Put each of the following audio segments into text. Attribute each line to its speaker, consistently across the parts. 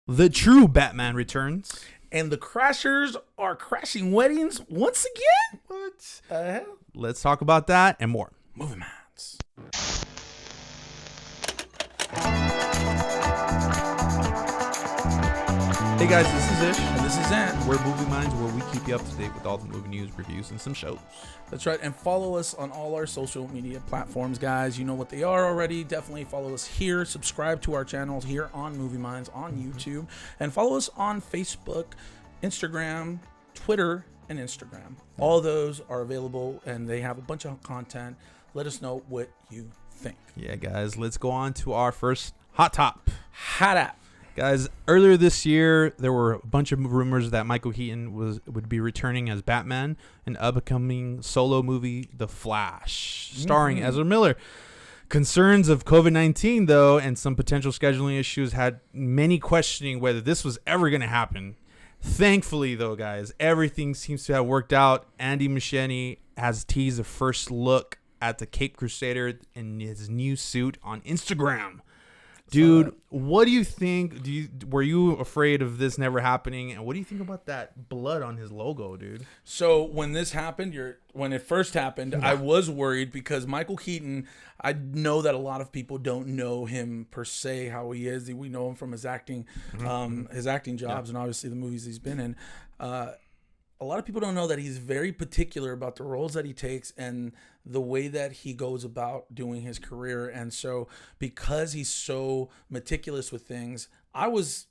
Speaker 1: The true Batman returns.
Speaker 2: And the Crashers are crashing weddings once again?
Speaker 1: What?
Speaker 2: Hell?
Speaker 1: Let's talk about that and more.
Speaker 2: Movie Minds.
Speaker 1: Hey guys, this is Ish.
Speaker 2: And this is Ant.
Speaker 1: We're Movie Minds, where we keep you up to date with all the movie news, reviews, and some shows.
Speaker 2: That's right. And follow us on all our social media platforms, guys. You know what they are already. Definitely follow us here. Subscribe to our channels here on Movie Minds on YouTube. And follow us on Facebook, Instagram, Twitter, and Instagram. All those are available, and they have a bunch of content. Let us know what you think.
Speaker 1: Yeah, guys, let's go on to our first hot top.
Speaker 2: Hat app.
Speaker 1: Guys, earlier this year, there were a bunch of rumors that Micheal Keaton would be returning as Batman in upcoming solo movie, The Flash, starring Ezra Miller. Concerns of COVID-19, though, and some potential scheduling issues had many questioning whether this was ever going to happen. Thankfully, though, guys, everything seems to have worked out. Andy Muschietti has teased a first look at the Cape Crusader in his new suit on Instagram. Dude, what do you think? Were you afraid of this never happening? And what do you think about that blood on his logo, dude?
Speaker 2: So when this happened, when it first happened, I was worried because Micheal Keaton, I know that a lot of people don't know him per se, how he is. We know him from his acting, jobs, and obviously the movies he's been in. A lot of people don't know that he's very particular about the roles that he takes and the way that he goes about doing his career. And so because he's so meticulous with things, I was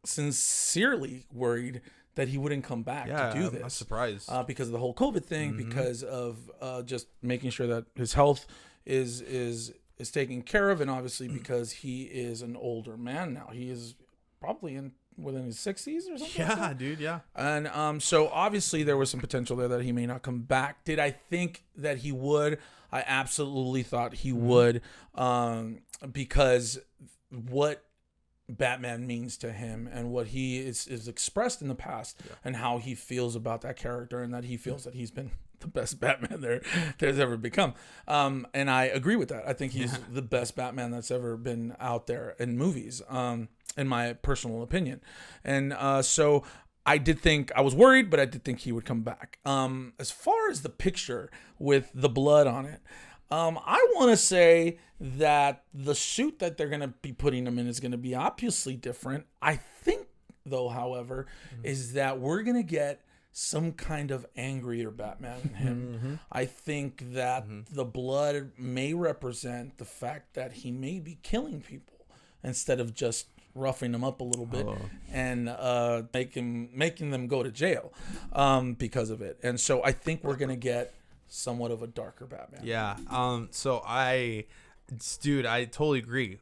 Speaker 2: sincerely worried that he wouldn't come back to do this.
Speaker 1: I'm surprised.
Speaker 2: Because of the whole COVID thing, because of just making sure that his health is taken care of, and obviously because he is an older man now. He is probably within his 60s or something.
Speaker 1: Yeah,
Speaker 2: like
Speaker 1: dude, yeah.
Speaker 2: And so obviously there was some potential there that he may not come back. Did I think that he would? I absolutely thought he would, because what Batman means to him and what he is expressed in the past, and how he feels about that character, and that he feels that he's been the best Batman there's ever become. And I agree with that. I think he's the best Batman that's ever been out there in movies. In my personal opinion. And so I was worried, but I did think he would come back. As far as the picture with the blood on it, I want to say that the suit that they're going to be putting him in is going to be obviously different. I think, though, however, is that we're going to get some kind of angrier Batman in him. I think that the blood may represent the fact that he may be killing people instead of just roughing them up a little bit and making them go to jail because of it. And so I think we're gonna get somewhat of a darker Batman.
Speaker 1: Yeah. So I totally agree.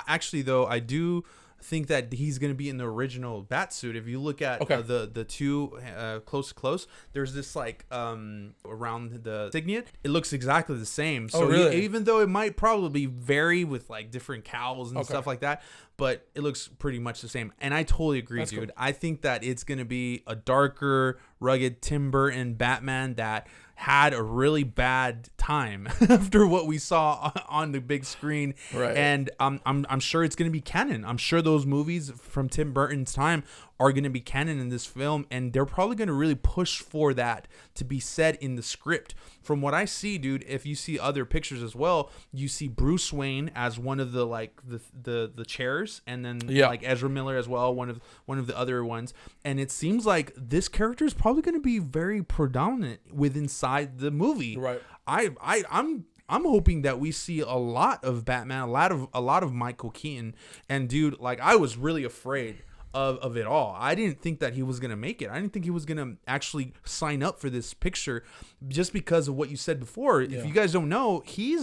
Speaker 1: Actually, though, I do think that he's going to be in the original bat suit. If you look at the two close, there's this like around the signet, it looks exactly the same. So
Speaker 2: really?
Speaker 1: Even though it might probably vary with like different cowls and stuff like that, but it looks pretty much the same. And I totally agree. That's dude. Cool. I think that it's going to be a darker, rugged Tim Burton Batman that had a really bad time after what we saw on the big screen.
Speaker 2: Right.
Speaker 1: And I'm sure it's going to be canon. I'm sure those movies from Tim Burton's time are going to be canon in this film, and they're probably going to really push for that to be said in the script. From what I see, dude, if you see other pictures as well, you see Bruce Wayne as one of the like the chairs, and then like Ezra Miller as well, one of the other ones. And it seems like this character is probably going to be very predominant inside the movie.
Speaker 2: Right.
Speaker 1: I'm hoping that we see a lot of Batman, a lot of Micheal Keaton. And dude, like, I was really afraid of it all. I didn't think that he was gonna make it. I didn't think he was gonna actually sign up for this picture, just because of what you said before. If you guys don't know, he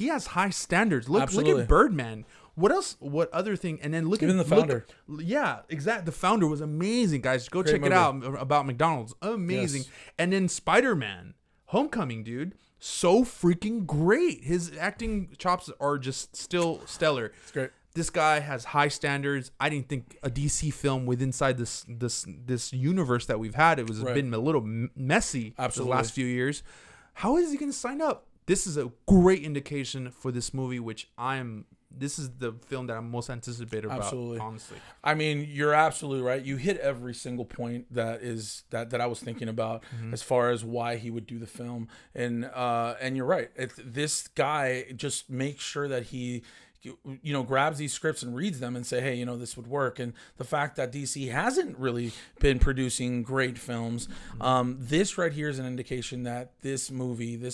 Speaker 1: has high standards. Look at Birdman. What else? What other thing? And then look at
Speaker 2: the founder.
Speaker 1: Exactly. The founder was amazing, guys. Go check it out about McDonald's. Amazing. Yes. And then Spider-Man, Homecoming, dude. So freaking great. His acting chops are just still stellar.
Speaker 2: It's great.
Speaker 1: This guy has high standards. I didn't think a DC film inside this universe that we've had, it was been a little messy the last few years. How is he going to sign up? This is a great indication for this movie, which I'm this is the film that I'm most anticipated about.
Speaker 2: Absolutely.
Speaker 1: Honestly.
Speaker 2: I mean, you're absolutely right. You hit every single point that I was thinking about as far as why he would do the film, and you're right. This guy just makes sure that he, grabs these scripts and reads them and say, hey, this would work. And the fact that DC hasn't really been producing great films, this right here is an indication that this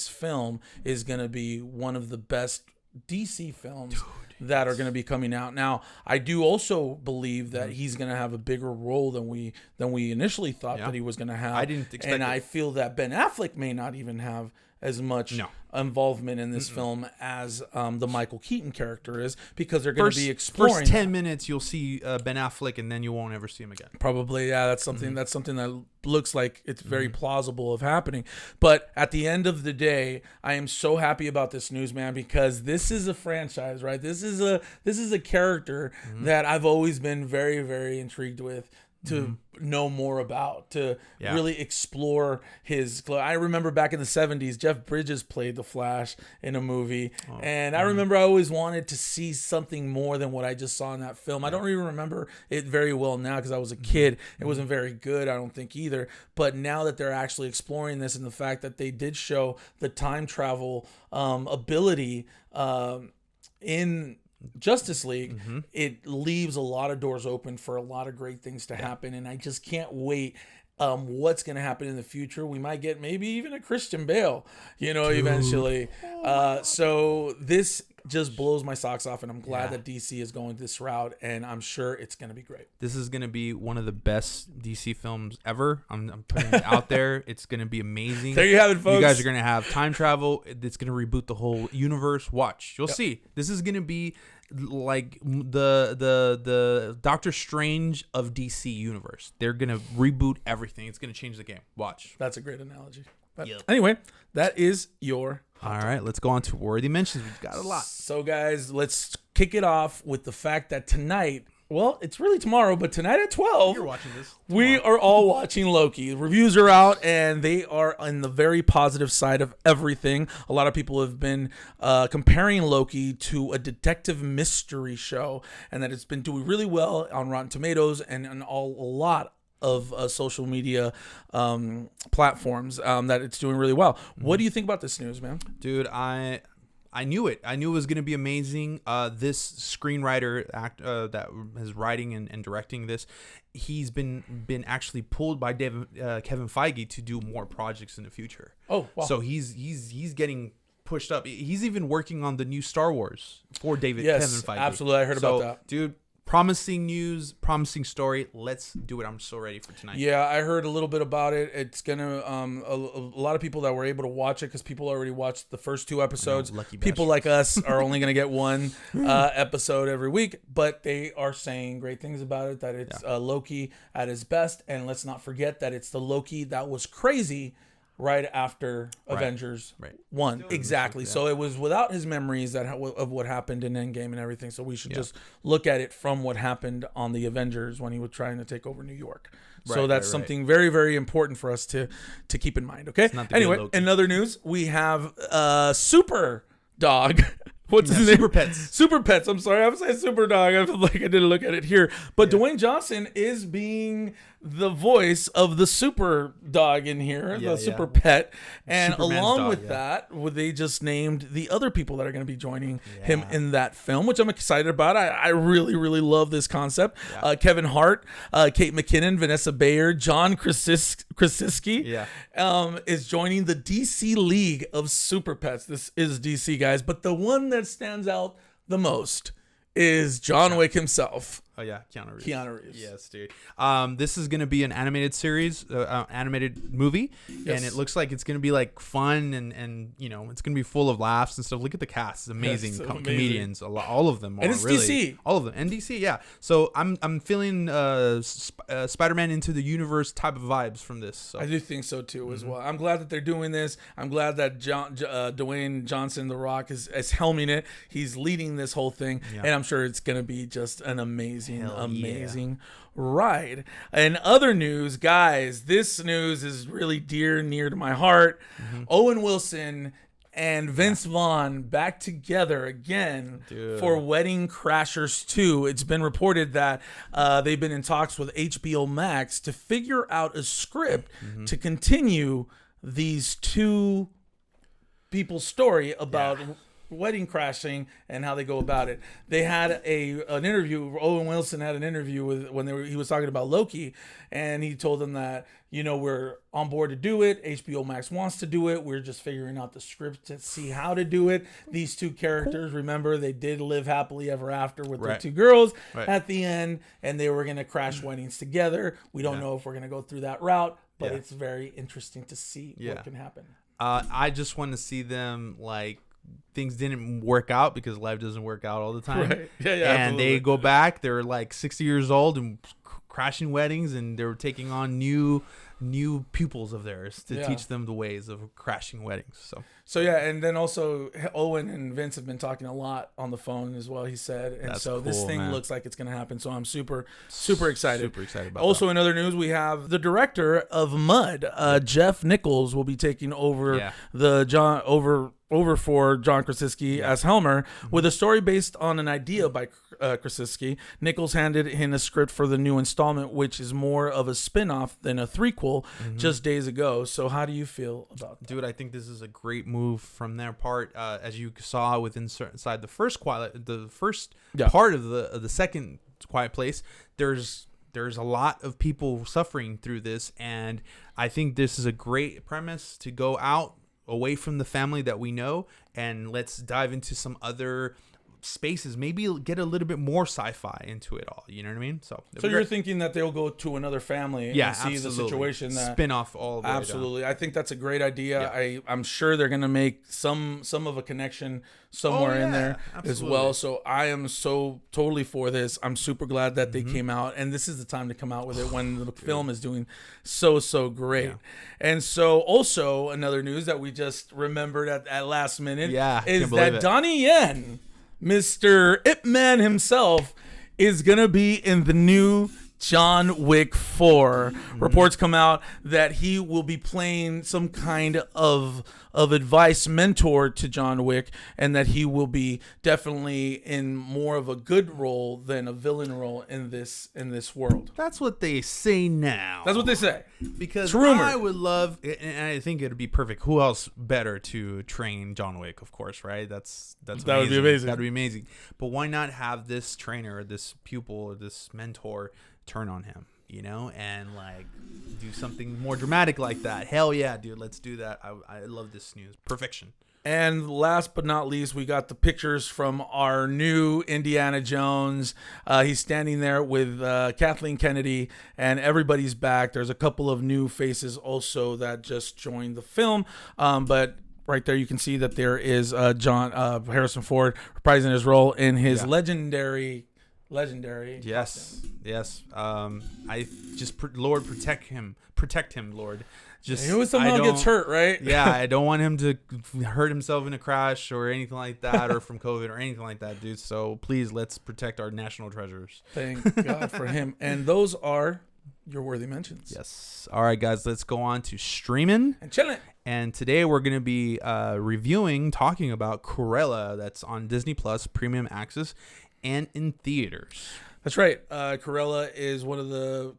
Speaker 2: film is going to be one of the best DC films that are going to be coming out. Now, I do also believe that he's going to have a bigger role than we initially thought that he was going to have.
Speaker 1: I didn't expect
Speaker 2: and
Speaker 1: it.
Speaker 2: I feel that Ben Affleck may not even have as much involvement in this film as the Micheal Keaton character is, because they're going to be exploring.
Speaker 1: First 10 minutes, you'll see Ben Affleck, and then you won't ever see him again.
Speaker 2: Probably, yeah. That's something. That's something that looks like it's very plausible of happening. But at the end of the day, I am so happy about this news, man, because this is a franchise, right? This is a character that I've always been very, very intrigued with, to know more about, to really explore his. I remember back in the 70s, Jeff Bridges played the Flash in a movie, and I remember I always wanted to see something more than what I just saw in that film. I don't even remember it very well now because I was a kid. It wasn't very good, I don't think, either. But now that they're actually exploring this, and the fact that they did show the time travel ability in Justice League, it leaves a lot of doors open for a lot of great things to happen, and I just can't wait what's going to happen in the future. We might get maybe even a Christian Bale, eventually. So this just blows my socks off, and I'm glad that DC is going this route, and I'm sure it's going to be great.
Speaker 1: This is going to be one of the best DC films ever. I'm putting it out there. It's going to be amazing.
Speaker 2: There you have it, folks.
Speaker 1: You guys are going to have time travel. It's going to reboot the whole universe. Watch. You'll see. This is going to be like the Doctor Strange of DC universe. They're going to reboot everything. It's going to change the game. Watch.
Speaker 2: That's a great analogy. But anyway, that is your...
Speaker 1: All right, let's go on to worthy mentions. We've got a lot.
Speaker 2: So, guys, let's kick it off with the fact that tonight, well, it's really tomorrow, but tonight at 12,
Speaker 1: you're watching this.
Speaker 2: We are all watching Loki. The reviews are out, and they are on the very positive side of everything. A lot of people have been comparing Loki to a detective mystery show, and that it's been doing really well on Rotten Tomatoes and a lot of social media platforms, that it's doing really well. What do you think about this news, man?
Speaker 1: Dude, I knew it. I knew it was going to be amazing. This screenwriter that is writing and directing this, he's been actually pulled by Kevin Feige to do more projects in the future. Oh, wow. So he's getting pushed up. He's even working on the new Star Wars for Kevin Feige.
Speaker 2: Absolutely. I heard about that.
Speaker 1: Dude, promising news, promising story. Let's do it. I'm so ready for tonight.
Speaker 2: Yeah, I heard a little bit about it. It's gonna a lot of people that were able to watch it, because people already watched the first 2 episodes. People like us are only gonna get 1 episode every week, but they are saying great things about it. That it's Loki at his best, and let's not forget that it's the Loki that was crazy right after Avengers 1. Exactly. So it was without his memories of what happened in Endgame and everything. So we should just look at it from what happened on the Avengers when he was trying to take over New York. So that's something very, very important for us to keep in mind. Okay. Anyway, in other news, we have Super Dog. What's his name?
Speaker 1: Super Pets.
Speaker 2: Super Pets. I'm sorry. I'm saying Super Dog. I feel like I didn't look at it here. But Dwayne Johnson is being the voice of the Super Dog in here, the Super Pet. And Superman's along with that, they just named the other people that are going to be joining him in that film, which I'm excited about. I really, really love this concept. Kevin Hart, Kate McKinnon, Vanessa Bayer, John Krasinski is joining the DC League of Super Pets. This is DC, guys. But the one that stands out the most is John Wick himself.
Speaker 1: Oh yeah, Keanu Reeves.
Speaker 2: Yes,
Speaker 1: dude. This is gonna be an animated series, animated movie, and it looks like it's gonna be like fun and it's gonna be full of laughs and stuff. Look at the cast; it's amazing. Comedians, all of them,
Speaker 2: and it's
Speaker 1: really,
Speaker 2: DC.
Speaker 1: All of them, and DC, yeah. So I'm feeling Spider-Man into the universe type of vibes from this. So.
Speaker 2: I do think so too, as well. I'm glad that they're doing this. I'm glad that Dwayne Johnson, The Rock, is helming it. He's leading this whole thing, and I'm sure it's gonna be just an amazing ride. And other news, guys, this news is really near to my heart. Owen Wilson and Vince Vaughn back together again
Speaker 1: Dude.
Speaker 2: for Wedding Crashers 2. It's been reported that they've been in talks with HBO Max to figure out a script to continue these two people's story about wedding crashing and how they go about it. They had an interview. Owen Wilson had an interview he was talking about Loki, and he told them that, we're on board to do it. HBO Max wants to do it. We're just figuring out the script to see how to do it. These two characters, remember, they did live happily ever after with their two girls at the end, and they were going to crash weddings together. We don't know if we're going to go through that route, but it's very interesting to see what can happen.
Speaker 1: I just want to see them, things didn't work out because life doesn't work out all the time.
Speaker 2: Right. Yeah,
Speaker 1: and
Speaker 2: absolutely.
Speaker 1: They go back. They're 60 years old and crashing weddings, and they're taking on new pupils of theirs to teach them the ways of crashing weddings.
Speaker 2: So yeah, and then also Owen and Vince have been talking a lot on the phone as well, he said. And
Speaker 1: That's
Speaker 2: so this
Speaker 1: cool,
Speaker 2: thing
Speaker 1: man.
Speaker 2: looks like it's going to happen. So I'm super excited.
Speaker 1: Super excited about
Speaker 2: Also,
Speaker 1: that.
Speaker 2: in other news, we have the director of Mud, Jeff Nichols, will be taking over over for John Krasinski as Helmer, with a story based on an idea by Krasinski. Nichols handed in a script for the new installment, which is more of a spin-off than a threequel, just days ago. So how do you feel about that?
Speaker 1: Dude, I think this is a great move from their part. As you saw inside the first part of the second Quiet Place, there's a lot of people suffering through this, and I think this is a great premise to go out away from the family that we know, and let's dive into some other spaces, maybe get a little bit more sci-fi into it all, you know what I mean? So
Speaker 2: you're thinking that they'll go to another family and see the situation, that
Speaker 1: spin off all the way
Speaker 2: absolutely
Speaker 1: down.
Speaker 2: I think that's a great idea. I'm sure they're gonna make some of a connection somewhere in there as well. So I am so totally for this. I'm super glad that they came out, and this is the time to come out with it when the film is doing so great. And so also another news that we just remembered at last minute is that Donnie Yen, Mr. Ip Man himself, is going to be in the new John Wick 4. Reports come out that he will be playing some kind of advice mentor to John Wick, and that he will be definitely in more of a good role than a villain role in this world.
Speaker 1: That's what they say now.
Speaker 2: That's what they say.
Speaker 1: Because
Speaker 2: it's rumored.
Speaker 1: I would love, and I think it'd be perfect. Who else better to train John Wick, of course, right? That would be amazing. That'd be amazing. But why not have this trainer, this pupil, or this mentor turn on him, and do something more dramatic like that? Hell yeah, dude, let's do that. I love this news. Perfection.
Speaker 2: And last but not least, we got the pictures from our new Indiana Jones. He's standing there with Kathleen Kennedy, and everybody's back. There's a couple of new faces also that just joined the film, but right there you can see that there is Harrison Ford reprising his role in his legendary.
Speaker 1: Yes. I just Lord, protect him, Lord. Just
Speaker 2: he always somehow gets hurt, right?
Speaker 1: Yeah, I don't want him to hurt himself in a crash or anything like that, or from COVID or anything like that, dude. So please, let's protect our national treasures.
Speaker 2: Thank God for him. And those are your worthy mentions.
Speaker 1: Yes. All right, guys, let's go on to streaming
Speaker 2: and chilling.
Speaker 1: And today we're going to be talking about Cruella, that's on Disney Plus Premium Access and in theaters.
Speaker 2: That's right. Cruella is one of the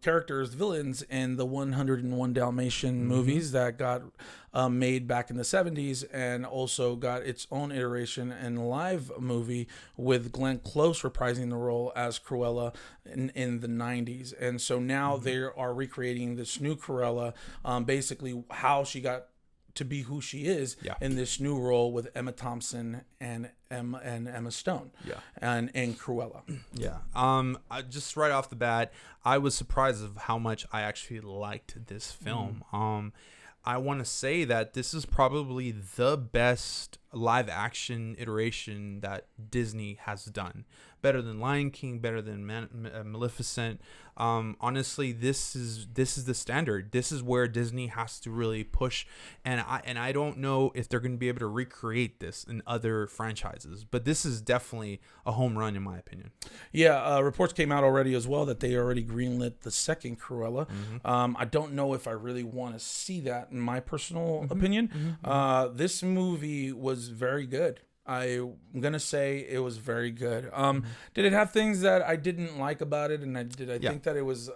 Speaker 2: villains in the 101 Dalmatian movies that got made back in the 70s, and also got its own iteration in a live movie with Glenn Close reprising the role as Cruella in the 90s. And so now they are recreating this new Cruella, basically how she got to be who she is in this new role with Emma Thompson and Emma Stone and Cruella.
Speaker 1: Just right off the bat, I was surprised of how much I actually liked this film. I want to say that this is probably the best live action iteration that Disney has done, better than Lion King, better than Maleficent. Honestly, this is the standard. This is where Disney has to really push, and I don't know if they're going to be able to recreate this in other franchises, but this is definitely a home run in my opinion.
Speaker 2: Yeah, reports came out already as well that they already greenlit the second Cruella. I don't know if I really want to see that, in my personal opinion. This movie was very good. I'm going to say it was very good. Did it have things that I didn't like about it? And I think that it was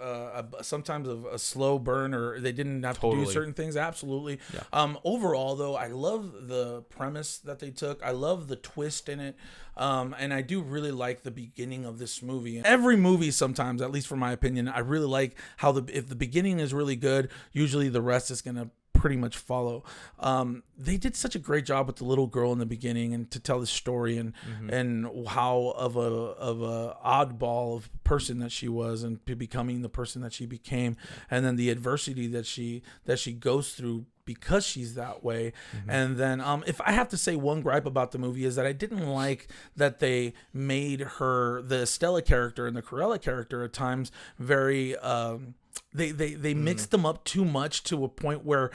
Speaker 2: sometimes a slow burn, or they didn't have to do certain things? Absolutely. Yeah. Overall, though, I love the premise that they took. I love the twist in it. And I do really like the beginning of this movie. Every movie sometimes, at least from my opinion, I really like how if the beginning is really good, usually the rest is going to pretty much follow. They did such a great job with the little girl in the beginning, and to tell the story, and how of a oddball of person that she was, and becoming the person that she became, and then the adversity that she goes through because she's that way. And then if I have to say one gripe about the movie, is that I didn't like that they made her, the Stella character and the Cruella character, at times very they mixed them up too much, to a point where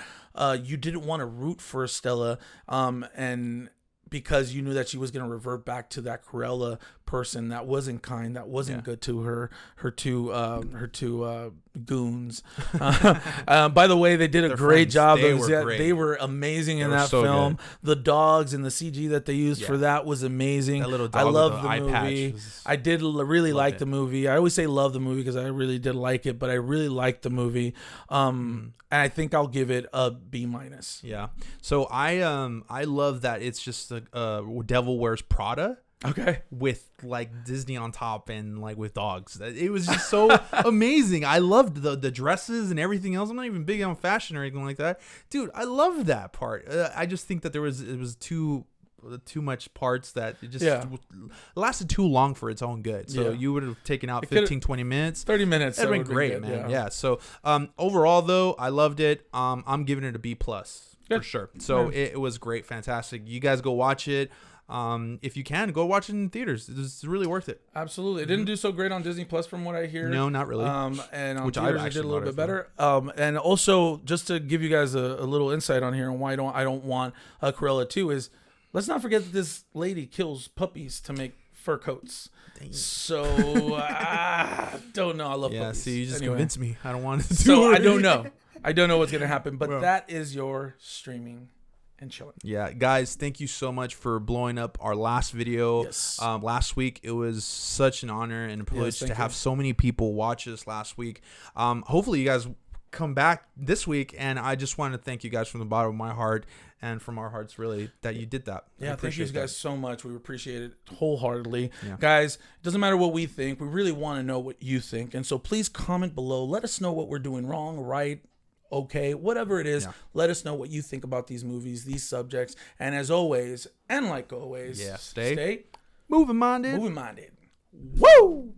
Speaker 2: you didn't want to root for Stella, and because you knew that she was going to revert back to that Cruella person that wasn't kind, that wasn't good to her two goons. By the way, they did a great job. They were amazing in that film. Good. The dogs and the CG that they used for that was amazing. That little dog, I love the movie. I did really like the movie. I always say love the movie because I really did like it, but I really liked the movie. And I think I'll give it a B-.
Speaker 1: Yeah. So I love that it's just a Devil Wears Prada.
Speaker 2: Okay.
Speaker 1: With like Disney on top, and like with dogs. It was just so amazing. I loved the dresses and everything else. I'm not even big on fashion or anything like that. Dude, I loved that part. I just think that it was too much parts that it just lasted too long for its own good. So you would have taken out 15-20 minutes.
Speaker 2: 30 minutes.
Speaker 1: That'd been great, man. Yeah. So overall though, I loved it. I'm giving it a B+ for sure. So it was great, fantastic. You guys go watch it. If you can, go watch it in theaters. It's really worth it.
Speaker 2: Absolutely. It didn't do so great on Disney Plus from what I hear.
Speaker 1: No, not really.
Speaker 2: And on theaters it did a little bit better. And also, just to give you guys a little insight on here, and why I don't want a Cruella 2 is, let's not forget that this lady kills puppies to make fur coats. Dang. So don't know. I love puppies.
Speaker 1: See, you just convinced me. I don't want to.
Speaker 2: So I don't know. I don't know what's gonna happen. But that is your streaming and chilling.
Speaker 1: Yeah, guys, thank you so much for blowing up our last video.
Speaker 2: Yes.
Speaker 1: Last week, it was such an honor and a privilege to have so many people watch us last week. Hopefully you guys come back this week, and I just want to thank you guys from the bottom of my heart and from our hearts, really, that you did that.
Speaker 2: Yeah, thank you guys so much. We appreciate it wholeheartedly. Yeah. Guys, it doesn't matter what we think. We really want to know what you think. And so please comment below. Let us know what we're doing wrong, right, okay, whatever it is. Let us know what you think about these movies, these subjects. And as always, and like always,
Speaker 1: stay
Speaker 2: moving minded. Woo!